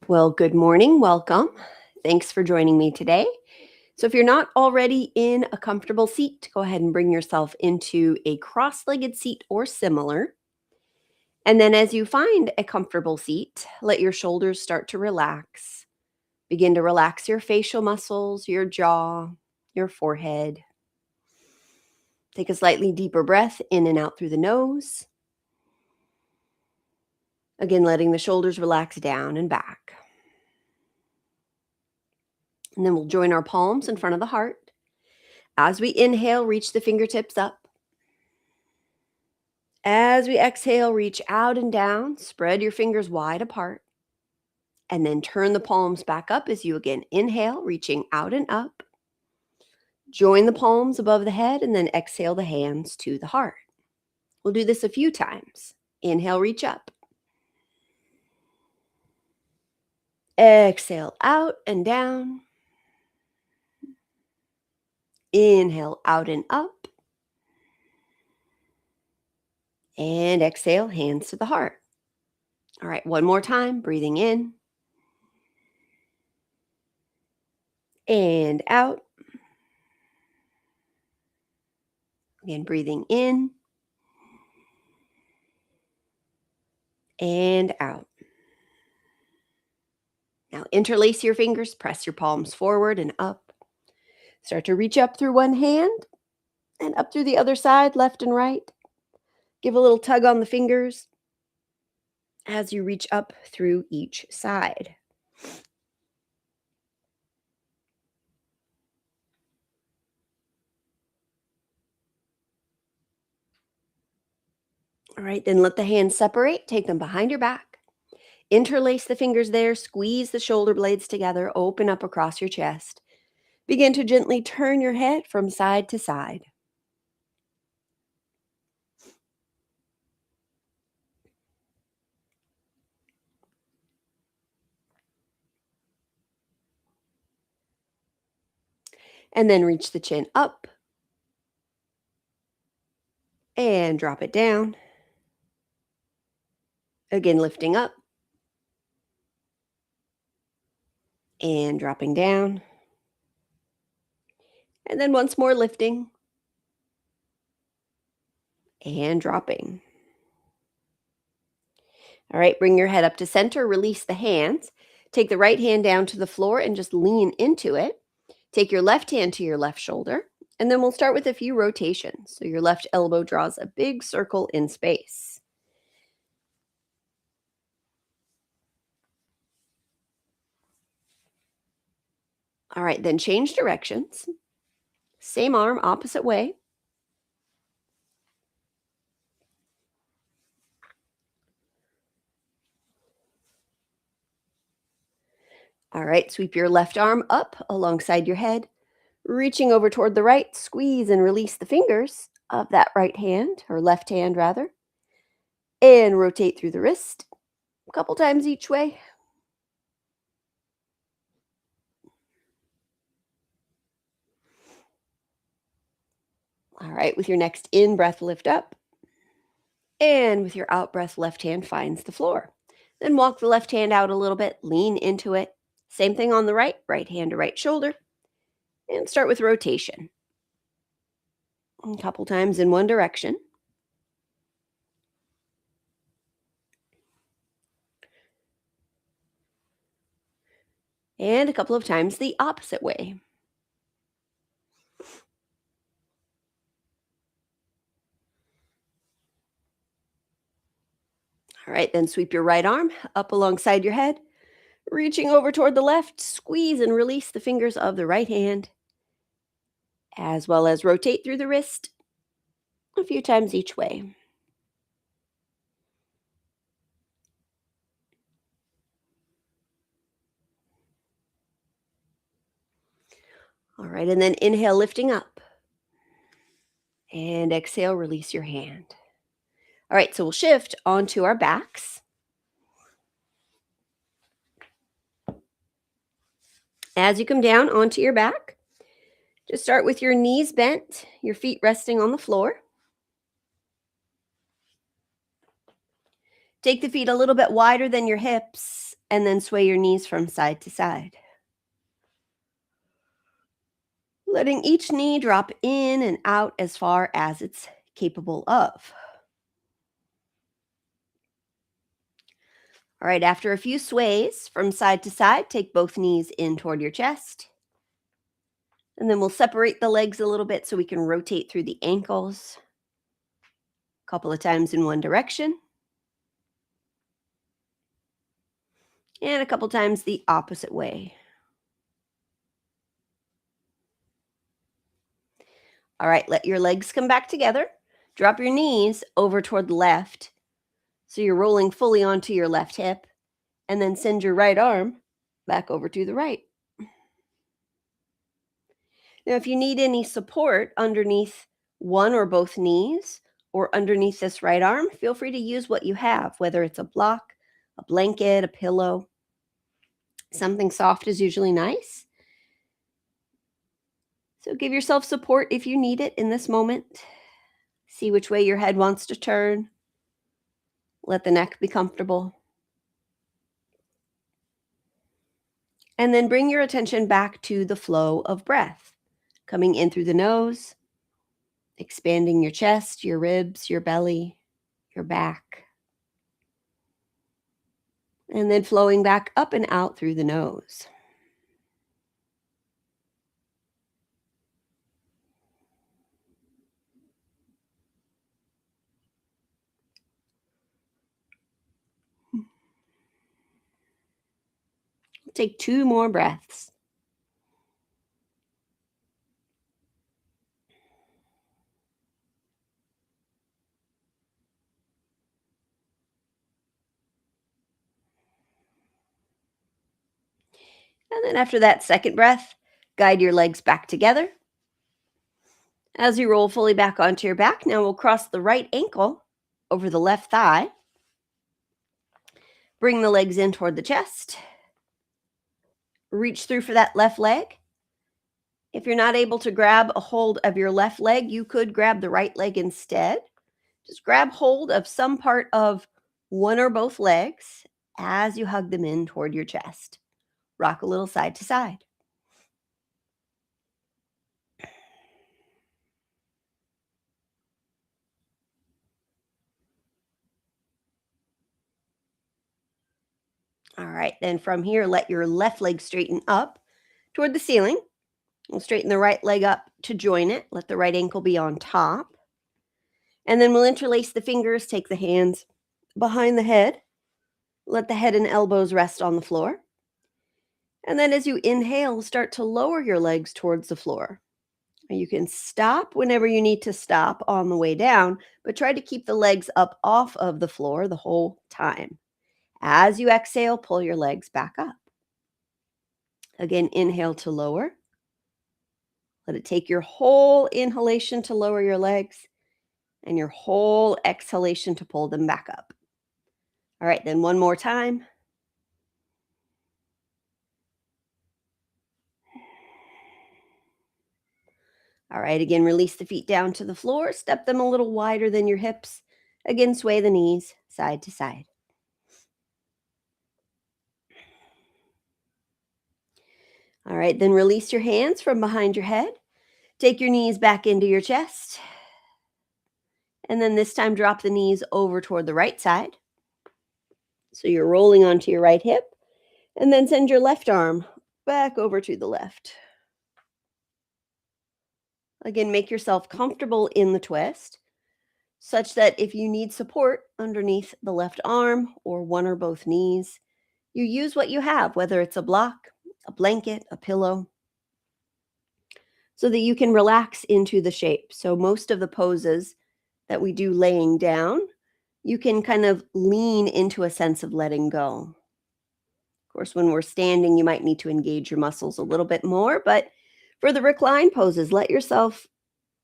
Well, good morning. Welcome. Thanks for joining me today. So, if you're not already in a comfortable seat, go ahead and bring yourself into a cross legged seat or similar. And then, as you find a comfortable seat, let your shoulders start to relax. Begin to relax your facial muscles, your jaw, your forehead. Take a slightly deeper breath in and out through the nose. Again, letting the shoulders relax down and back. And then we'll join our palms in front of the heart. As we inhale, reach the fingertips up. As we exhale, reach out and down. Spread your fingers wide apart. And then turn the palms back up as you again inhale, reaching out and up. Join the palms above the head and then exhale the hands to the heart. We'll do this a few times. Inhale, reach up. Exhale out and down. Inhale out and up. And exhale, hands to the heart. All right, one more time. Breathing in. And out. Again, breathing in. And out. Now interlace your fingers, press your palms forward and up. Start to reach up through one hand and up through the other side, left and right. Give a little tug on the fingers as you reach up through each side. All right, then let the hands separate. Take them behind your back. Interlace the fingers there. Squeeze the shoulder blades together. Open up across your chest. Begin to gently turn your head from side to side. And then reach the chin up. And drop it down. Again, lifting up. And dropping down. And then once more lifting. And dropping. All right, bring your head up to center, release the hands. Take the right hand down to the floor and just lean into it. Take your left hand to your left shoulder, and then we'll start with a few rotations. So your left elbow draws a big circle in space. All right, then change directions. Same arm, opposite way. All right, sweep your left arm up alongside your head, reaching over toward the right. Squeeze and release the fingers of that right hand, or left hand rather, and rotate through the wrist a couple times each way. All right, with your next in-breath, lift up. And with your out-breath, left hand finds the floor. Then walk the left hand out a little bit, lean into it. Same thing on the right, right hand to right shoulder. And start with rotation. A couple times in one direction. And a couple of times the opposite way. All right, then sweep your right arm up alongside your head, reaching over toward the left. Squeeze and release the fingers of the right hand, as well as rotate through the wrist a few times each way. All right, and then inhale, lifting up. And exhale, release your hand. All right, so we'll shift onto our backs. As you come down onto your back, just start with your knees bent, your feet resting on the floor. Take the feet a little bit wider than your hips and then sway your knees from side to side. Letting each knee drop in and out as far as it's capable of. All right, after a few sways from side to side, take both knees in toward your chest. And then we'll separate the legs a little bit so we can rotate through the ankles. A couple of times in one direction. And a couple times the opposite way. All right, let your legs come back together. Drop your knees over toward the left. So you're rolling fully onto your left hip. And then send your right arm back over to the right. Now, if you need any support underneath one or both knees or underneath this right arm, feel free to use what you have, whether it's a block, a blanket, a pillow. Something soft is usually nice. So give yourself support if you need it in this moment. See which way your head wants to turn. Let the neck be comfortable. And then bring your attention back to the flow of breath, coming in through the nose, expanding your chest, your ribs, your belly, your back, and then flowing back up and out through the nose. Take 2 more breaths. And then after that second breath, guide your legs back together. As you roll fully back onto your back, now we'll cross the right ankle over the left thigh. Bring the legs in toward the chest. Reach through for that left leg. If you're not able to grab a hold of your left leg, you could grab the right leg instead. Just grab hold of some part of one or both legs as you hug them in toward your chest. Rock a little side to side. All right, then from here, let your left leg straighten up toward the ceiling. We'll straighten the right leg up to join it. Let the right ankle be on top. And then we'll interlace the fingers, take the hands behind the head. Let the head and elbows rest on the floor. And then as you inhale, start to lower your legs towards the floor. You can stop whenever you need to stop on the way down, but try to keep the legs up off of the floor the whole time. As you exhale, pull your legs back up. Again, inhale to lower. Let it take your whole inhalation to lower your legs and your whole exhalation to pull them back up. All right, then one more time. All right, again, release the feet down to the floor. Step them a little wider than your hips. Again, sway the knees side to side. All right, then release your hands from behind your head. Take your knees back into your chest. And then this time drop the knees over toward the right side. So you're rolling onto your right hip. And then send your left arm back over to the left. Again, make yourself comfortable in the twist, such that if you need support underneath the left arm or one or both knees, you use what you have, whether it's a block, a blanket, a pillow, so that you can relax into the shape. So most of the poses that we do laying down, you can kind of lean into a sense of letting go. Of course, when we're standing, you might need to engage your muscles a little bit more, but for the recline poses, let yourself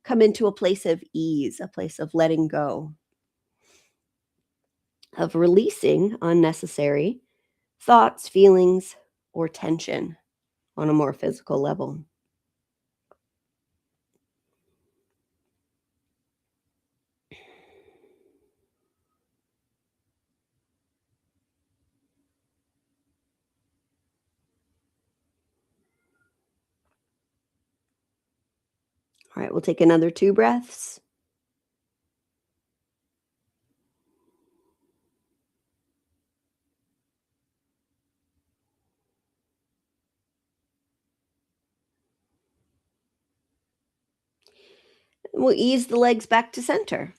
come into a place of ease, a place of letting go, of releasing unnecessary thoughts, feelings, or tension on a more physical level. All right, we'll take another 2 breaths. We'll ease the legs back to center.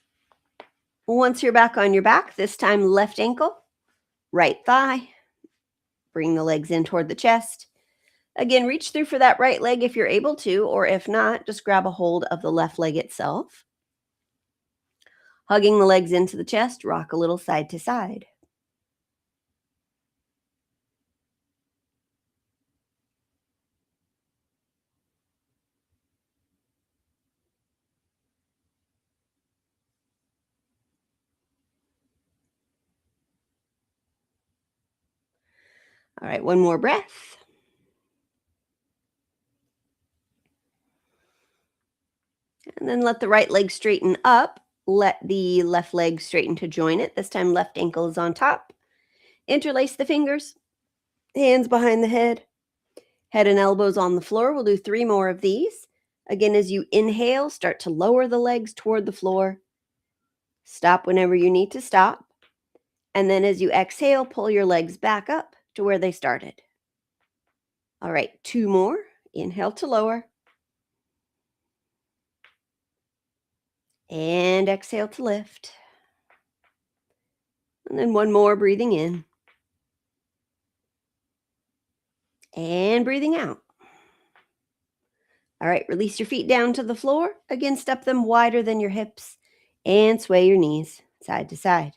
Once you're back on your back, this time left ankle, right thigh. Bring the legs in toward the chest. Again, reach through for that right leg if you're able to, or if not, just grab a hold of the left leg itself. Hugging the legs into the chest, rock a little side to side. All right, one more breath. And then let the right leg straighten up. Let the left leg straighten to join it. This time, left ankle is on top. Interlace the fingers, hands behind the head and elbows on the floor. We'll do 3 more of these. Again, as you inhale, start to lower the legs toward the floor. Stop whenever you need to stop. And then as you exhale, pull your legs back up to where they started. All right, 2 more. Inhale to lower. And exhale to lift. And then 1 more, breathing in. And breathing out. All right, release your feet down to the floor. Again, step them wider than your hips and sway your knees side to side.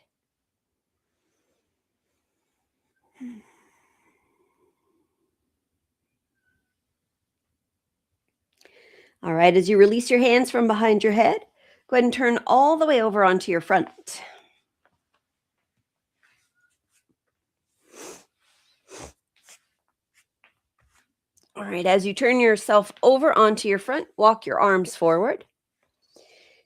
All right, as you release your hands from behind your head, go ahead and turn all the way over onto your front. All right, as you turn yourself over onto your front, walk your arms forward.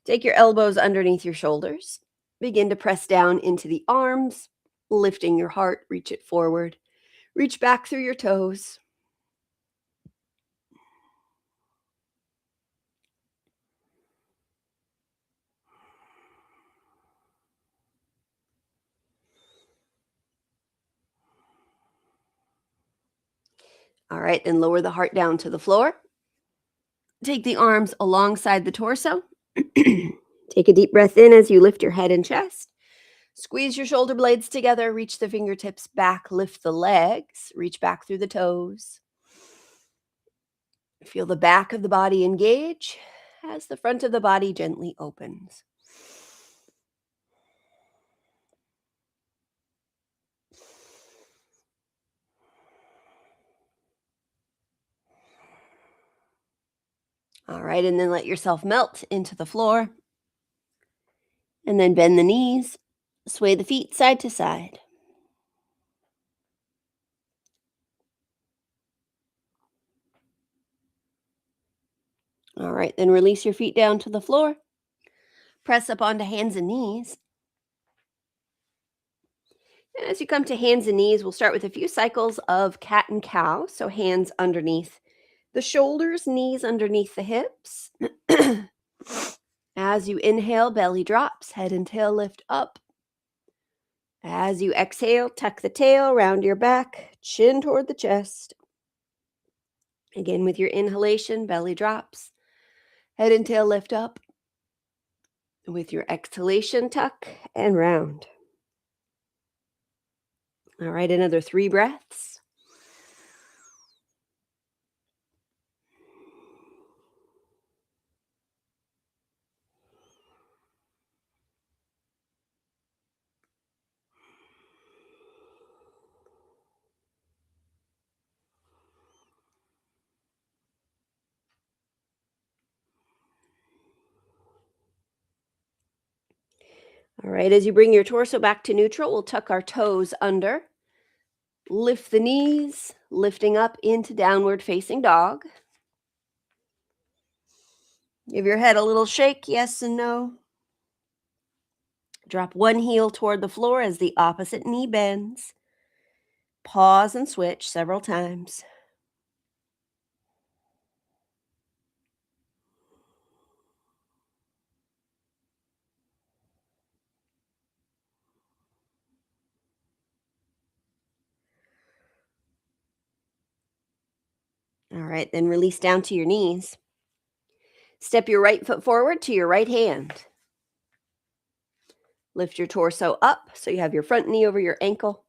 Take your elbows underneath your shoulders. Begin to press down into the arms, lifting your heart, reach it forward. Reach back through your toes. All right, then lower the heart down to the floor. Take the arms alongside the torso. Take a deep breath in as you lift your head and chest. Squeeze your shoulder blades together, reach the fingertips back, lift the legs, reach back through the toes. Feel the back of the body engage as the front of the body gently opens. All right, and then let yourself melt into the floor. And then bend the knees, sway the feet side to side. All right, then release your feet down to the floor. Press up onto hands and knees. And as you come to hands and knees, we'll start with a few cycles of cat and cow. So hands underneath the shoulders, knees underneath the hips. As you inhale, belly drops, head and tail lift up. As you exhale, tuck the tail, round your back, chin toward the chest. Again, with your inhalation, belly drops, head and tail lift up. With your exhalation, tuck and round. All right, another 3 breaths. All right, as you bring your torso back to neutral, we'll tuck our toes under. Lift the knees, lifting up into downward facing dog. Give your head a little shake, yes and no. Drop one heel toward the floor as the opposite knee bends. Pause and switch several times. All right, then release down to your knees. Step your right foot forward to your right hand. Lift your torso up so you have your front knee over your ankle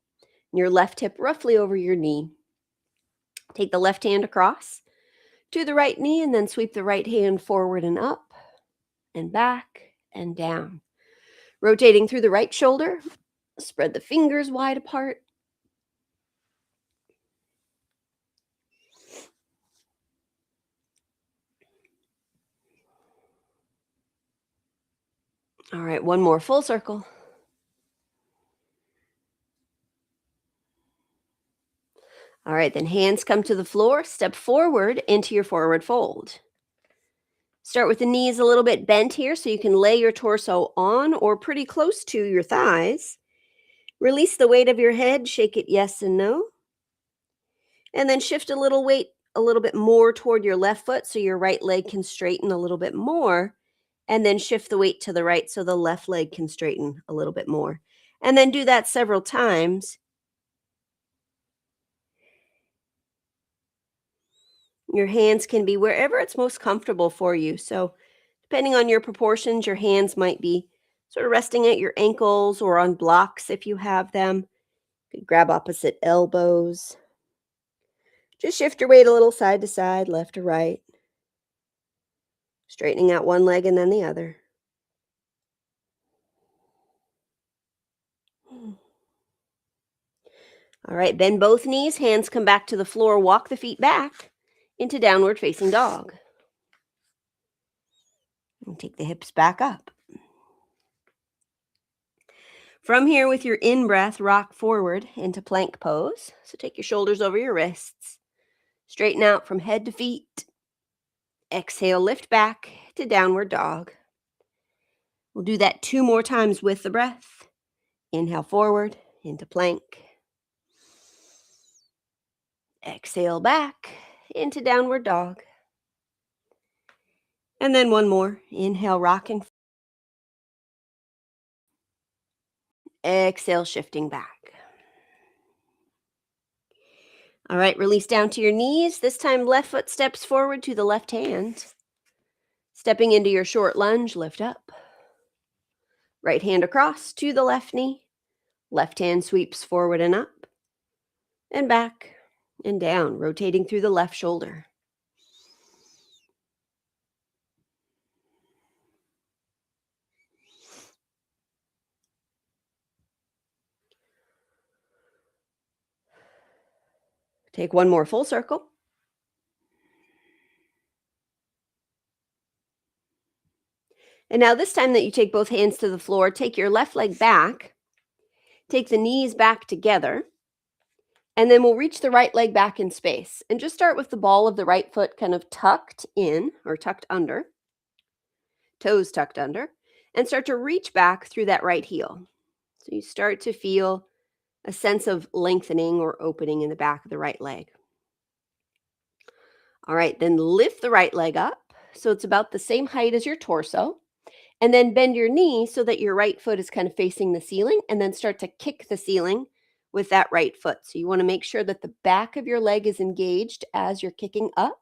and your left hip roughly over your knee. Take the left hand across to the right knee and then sweep the right hand forward and up and back and down. Rotating through the right shoulder, spread the fingers wide apart. All right, one more full circle. All right, then hands come to the floor. Step forward into your forward fold. Start with the knees a little bit bent here so you can lay your torso on or pretty close to your thighs. Release the weight of your head, shake it yes and no. And then shift a little weight a little bit more toward your left foot so your right leg can straighten a little bit more. And then shift the weight to the right so the left leg can straighten a little bit more. And then do that several times. Your hands can be wherever it's most comfortable for you. So depending on your proportions, your hands might be sort of resting at your ankles or on blocks if you have them. You could grab opposite elbows. Just shift your weight a little side to side, left to right. Straightening out one leg and then the other. All right, bend both knees, hands come back to the floor, walk the feet back into downward facing dog. And take the hips back up. From here, with your in-breath, rock forward into plank pose. So take your shoulders over your wrists. Straighten out from head to feet. Exhale, lift back to downward dog. We'll do that 2 more times with the breath. Inhale forward into plank. Exhale back into downward dog. And then one more. Inhale, rocking. Exhale, shifting back. All right, release down to your knees. This time, left foot steps forward to the left hand. Stepping into your short lunge, lift up. Right hand across to the left knee. Left hand sweeps forward and up. And back and down, rotating through the left shoulder. Take one more full circle. And now this time that you take both hands to the floor, take your left leg back, take the knees back together, and then we'll reach the right leg back in space. And just start with the ball of the right foot kind of tucked in or tucked under, toes tucked under, and start to reach back through that right heel. So you start to feel a sense of lengthening or opening in the back of the right leg. All right, then lift the right leg up so it's about the same height as your torso. And then bend your knee so that your right foot is kind of facing the ceiling, and then start to kick the ceiling with that right foot. So you want to make sure that the back of your leg is engaged as you're kicking up,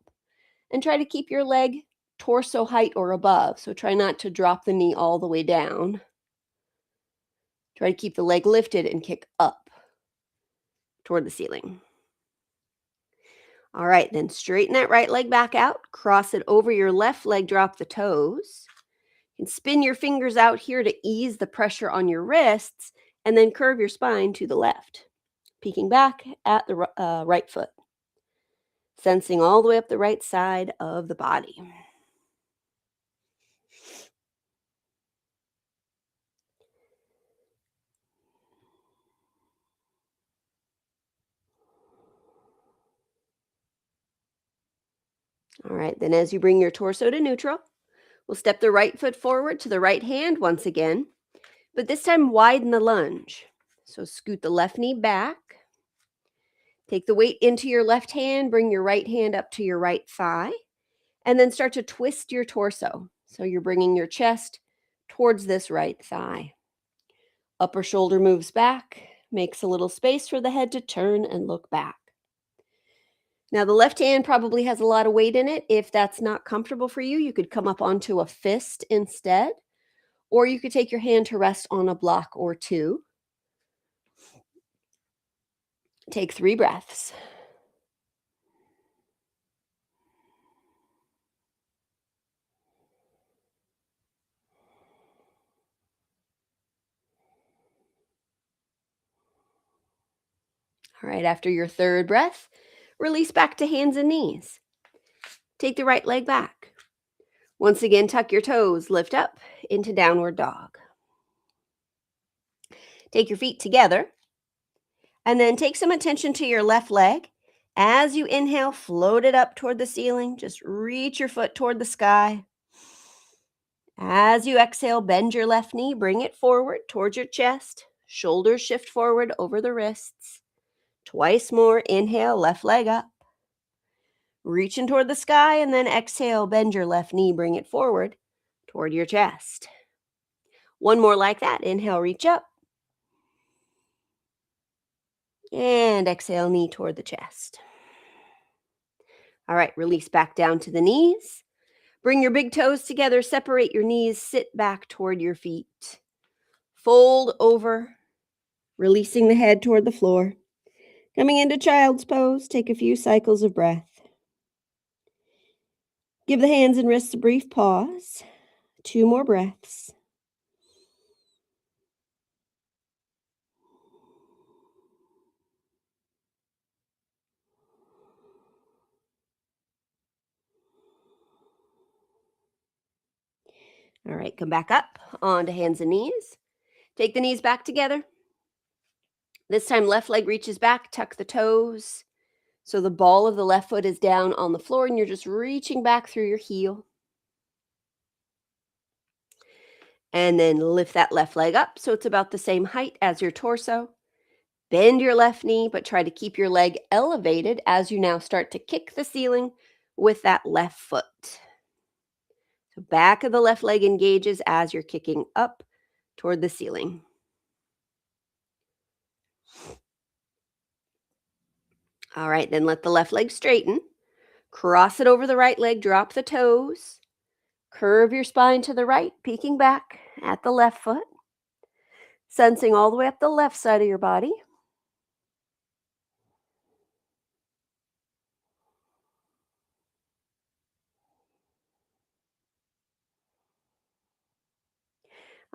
and try to keep your leg torso height or above. So try not to drop the knee all the way down. Try to keep the leg lifted and kick up toward the ceiling. All right, then straighten that right leg back out, cross it over your left leg, drop the toes. And spin your fingers out here to ease the pressure on your wrists, and then curve your spine to the left, peeking back at the right foot, sensing all the way up the right side of the body. All right, then as you bring your torso to neutral, we'll step the right foot forward to the right hand once again, but this time widen the lunge. So scoot the left knee back. Take the weight into your left hand, bring your right hand up to your right thigh, and then start to twist your torso. So you're bringing your chest towards this right thigh. Upper shoulder moves back, makes a little space for the head to turn and look back. Now, the left hand probably has a lot of weight in it. If that's not comfortable for you, you could come up onto a fist instead, or you could take your hand to rest on a block or two. Take 3 breaths. All right, after your third breath, release back to hands and knees. Take the right leg back. Once again, tuck your toes, lift up into downward dog. Take your feet together, and then take some attention to your left leg. As you inhale, float it up toward the ceiling. Just reach your foot toward the sky. As you exhale, bend your left knee, bring it forward towards your chest. Shoulders shift forward over the wrists. Twice more, inhale, left leg up. Reaching toward the sky, and then exhale, bend your left knee, bring it forward toward your chest. One more like that. Inhale, reach up. And exhale, knee toward the chest. All right, release back down to the knees. Bring your big toes together, separate your knees, sit back toward your feet. Fold over, releasing the head toward the floor. Coming into child's pose, take a few cycles of breath. Give the hands and wrists a brief pause. 2 more breaths. All right, come back up onto hands and knees. Take the knees back together. This time, left leg reaches back, tuck the toes. So the ball of the left foot is down on the floor and you're just reaching back through your heel. And then lift that left leg up so it's about the same height as your torso. Bend your left knee, but try to keep your leg elevated as you now start to kick the ceiling with that left foot. So back of the left leg engages as you're kicking up toward the ceiling. All right, then let the left leg straighten. Cross it over the right leg, drop the toes. Curve your spine to the right, peeking back at the left foot. Sensing all the way up the left side of your body.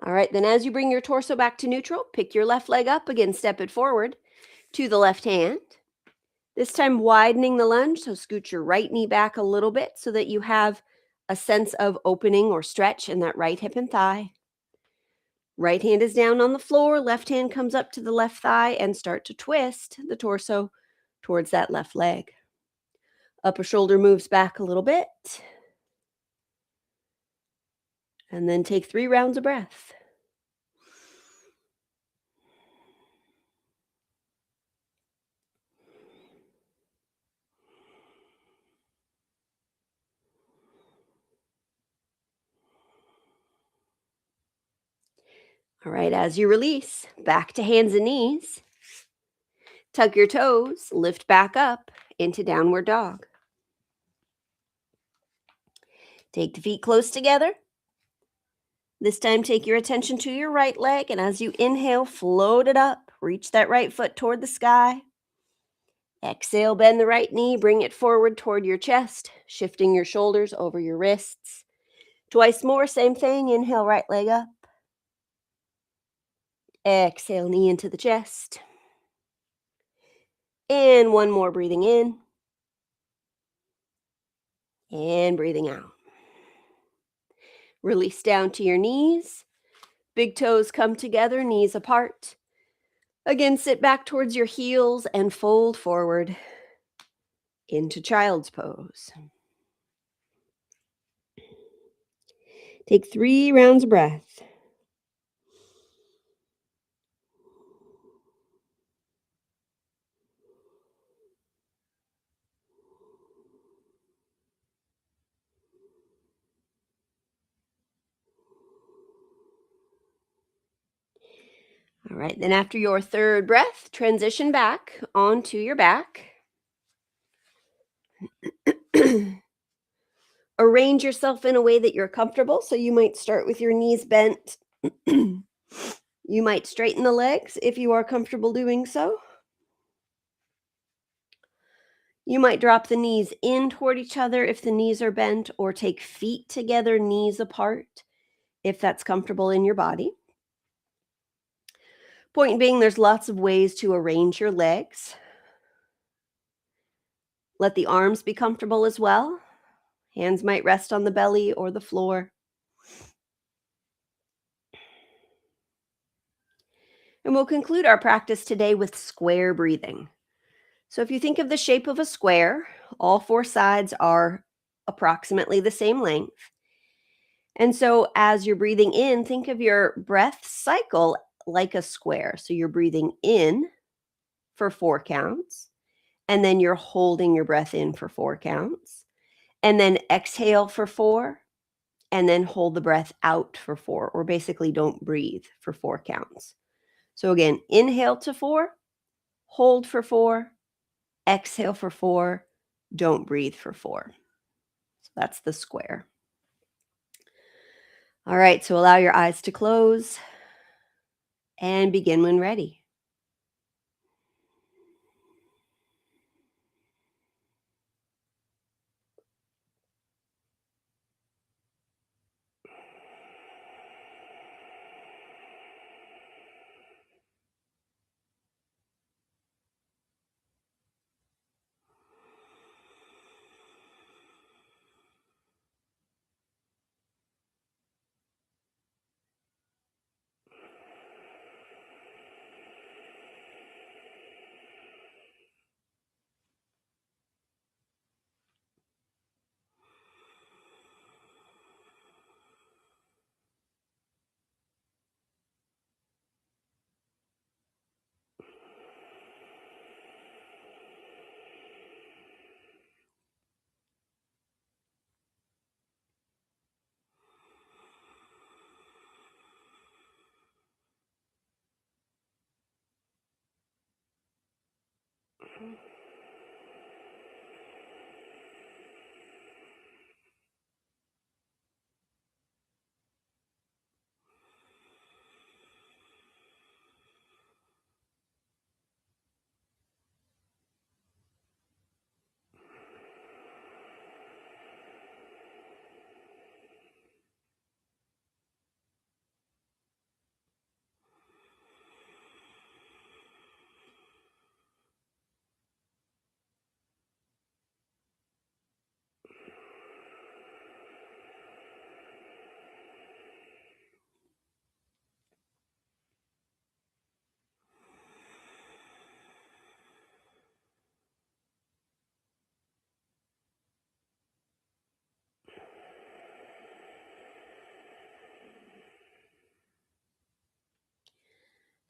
All right, then as you bring your torso back to neutral, pick your left leg up, again step it forward to the left hand. This time widening the lunge, so scoot your right knee back a little bit so that you have a sense of opening or stretch in that right hip and thigh. Right hand is down on the floor, left hand comes up to the left thigh and start to twist the torso towards that left leg. Upper shoulder moves back a little bit. And then take 3 rounds of breath. All right, as you release, back to hands and knees. Tuck your toes, lift back up into downward dog. Take the feet close together. This time, take your attention to your right leg, and as you inhale, float it up. Reach that right foot toward the sky. Exhale, bend the right knee, bring it forward toward your chest, shifting your shoulders over your wrists. Twice more, same thing. Inhale, right leg up. Exhale, knee into the chest. And one more, breathing in. And breathing out. Release down to your knees. Big toes come together, knees apart. Again, sit back towards your heels and fold forward into child's pose. Take 3 rounds of breath. All right, then after your third breath, transition back onto your back. Arrange yourself in a way that you're comfortable. So you might start with your knees bent. You might straighten the legs if you are comfortable doing so. You might drop the knees in toward each other if the knees are bent, or take feet together, knees apart, if that's comfortable in your body. Point being, there's lots of ways to arrange your legs. Let the arms be comfortable as well. Hands might rest on the belly or the floor. And we'll conclude our practice today with square breathing. So if you think of the shape of a square, all four sides are approximately the same length. And so as you're breathing in, think of your breath cycle like a square. So you're breathing in for 4 counts, and then you're holding your breath in for 4 counts, and then exhale for 4, and then hold the breath out for 4, or basically don't breathe for 4 counts. So again, inhale to 4, hold for 4, exhale for 4, don't breathe for 4. So that's the square. All right, so allow your eyes to close and begin when ready.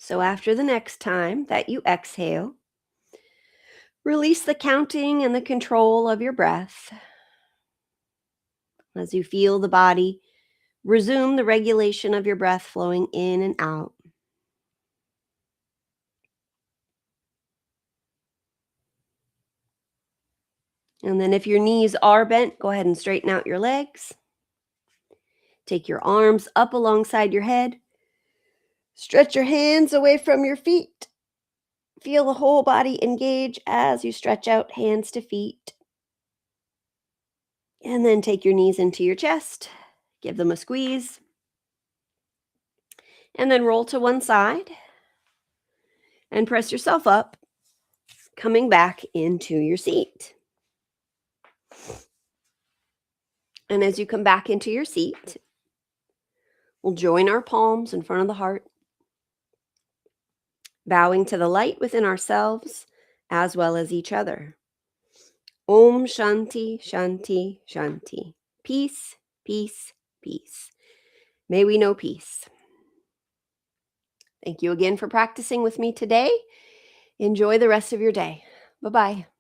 So after the next time that you exhale, release the counting and the control of your breath. As you feel the body, resume the regulation of your breath flowing in and out. And then if your knees are bent, go ahead and straighten out your legs. Take your arms up alongside your head. Stretch your hands away from your feet. Feel the whole body engage as you stretch out hands to feet. And then take your knees into your chest. Give them a squeeze. And then roll to one side. And press yourself up, coming back into your seat. And as you come back into your seat, we'll join our palms in front of the heart, bowing to the light within ourselves as well as each other. Om Shanti, Shanti, Shanti. Peace, peace, peace. May we know peace. Thank you again for practicing with me today. Enjoy the rest of your day. Bye-bye.